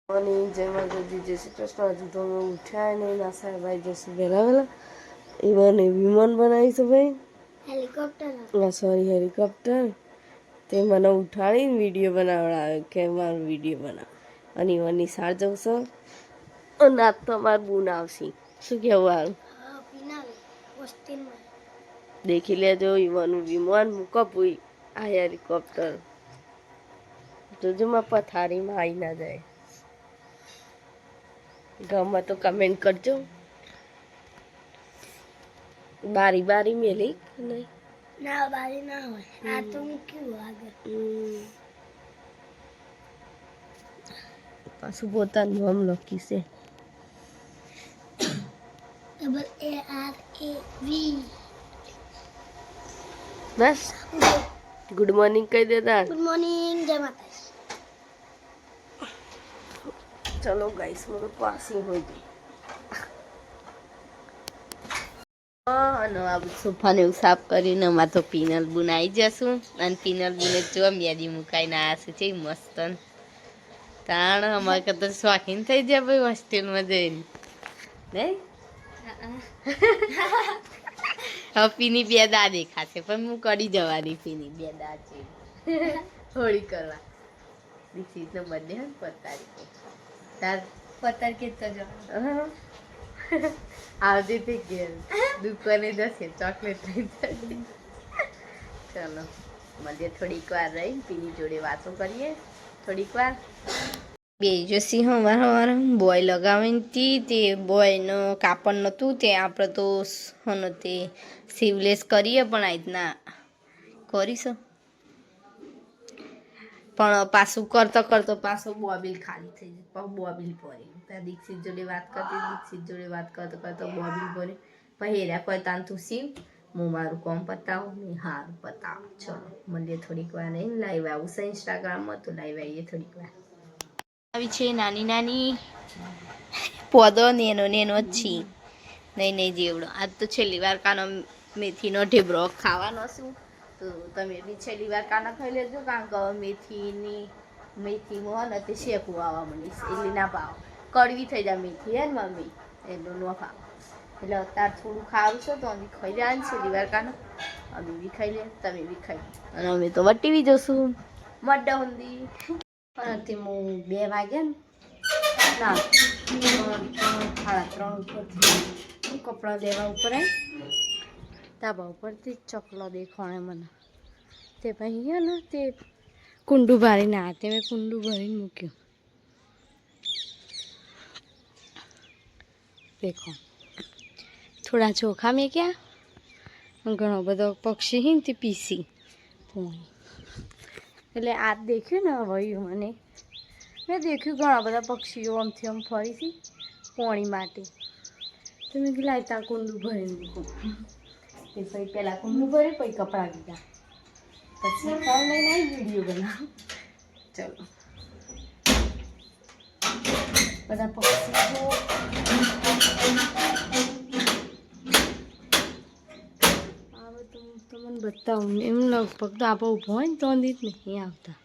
અને જય માતાજી, જય શ્રી કૃષ્ણ. હજુ તો અમે ઉઠ્યા નહીં. ના સાહેબ આવી જશે વહેલા વહેલા. એવાને વિમાન બનાવીશું ભાઈ, હેલિકોપ્ટર. Sorry, helicopter. તે મને ઉઠાડીને વિડીયો બનાવડાવે કે મારો વિડીયો બનાવ. અને એવાની સાર જવું છો અને આજ તો અમારે બૂન આવશે. શું કહેવું હાલ? દેખી લેજો એવાનું વિમાન મૂકો પૂઈ. આ હેલિકોપ્ટર જોજો માં પથારીમાં આવી ના જાય. ગમે તો કમેન્ટ કરજો. બારી બારી મેલી નહીં? ના, બારી ના હોય. આ તો મૂક્યું આગળ. પાછું પોતાનું નામ લખી છે. ARAV. બસ ગુડ મોર્નિંગ કહી દેતા. ગુડ મોર્નિંગ, જય માતાજી. ચલો ગાઈસ, મારું પાસિંગ હોય ગઈ. અને આ સોફાને એવું સાફ કરીને અમારે તો પીનલ બુન આવી જશું. અને પીનલ બુને જો યાદી મુકાઈને આવ્યા છે. છે મસ્ત તાણ અમારે કદાચ શોખીન થઈ જાય ભાઈ હોસ્ટેલમાં જઈને નહીં. હવે પીની બે દા દેખાશે પણ હું કરી જવાની. પીની બે દા છે થોડી કરવા. દીક્ષિતનો બર્થડે હે 5 તારીખે. તાર 5 તારીખે તો જવાનું. આવજે તે ઘેર દુકાને જશે ચોકલેટ લઈ. ચલો મળીએ થોડીક વાર રહી. પીની જોડે વાતો કરીએ થોડીક વાર. બે જસી હવાર બોય લગાવીને તે બોયનો કાપડ નહોતું તે આપણે તો હનો તે સીવલેસ કરીએ પણ આ રીતના કરીશું. પણ પાછું કરતો પાછું બોબીલ ખાલી થઈ જાય. બોબીલ ભરી ત્યાં દીક્ષિત જોડે વાત કરતી. દીક્ષિત જોડે વાત કરતો બોબીલ ભરી પછી હેરા કોઈ તાંતું સીવ. હું મારું કોમ પતાવું ને હારું પતાવું. ચલો મળીએ થોડીક વાર નહીં. લાઈવ આવું છે ઇન્સ્ટાગ્રામમાં તો લાઈવ આવીએ થોડીક વાર. આવી છે નાની નાની પોદો નેનો જ છે. નહીં જેવડો. આજ તો છેલ્લી વાર કાનો મેથીનો ઢેબરો ખાવાનો છું. તો તમે બી છેલ્લી વાર કાના ખાઈ લેજો. કારણ કે મેથીમાં ને તે શેકવું આવવા માંડીશ એટલે ના ભાવ. કડવી થઈ જાય મેથી હે ને મમ્મી એટલું ન ભાવ. એટલે અત્યારે થોડું ખાવું છે તો અમે ખાઈ રહ્યા છેલ્લી વાર કાનો. અમે બી ખાઈ લે, તમે બી ખાઈ લે. અને અમે તો ટીવી જોશું મડ્ડા હુંદી. અને તે હું 2 વાગ્યા ને ના 3:30 ઉપરથી કપડાં લેવા ઉપર આવી. ધાબા ઉપરથી ચકલો દેખાણે મને. તે પછી ગયા ને તે કુંડું ભરીને આ તે મેં કુંડું ભરીને મૂક્યું. દેખો થોડા ચોખા મેં ક્યાં ઘણો બધો પક્ષી હી ને તે પીસી એટલે આ દેખ્યું ને વયું મને મેં દેખ્યું ઘણા બધા પક્ષીઓ આમથી આમ ફરી હતી પાણી માટે. તો મેં લાવતા કુંડું ભરીને મૂકું. તે પછી પહેલાં કુંડું ભરે પછી કપડાં લીધા પછી ફોન લઈને આવી વિડીયો બનાવ. ચલો બધા પક્ષીઓ આવે તો તમને બતાવું. એમ લગભગ તો આપણે ઊભો હોય ને તો જ નહીં આવતા.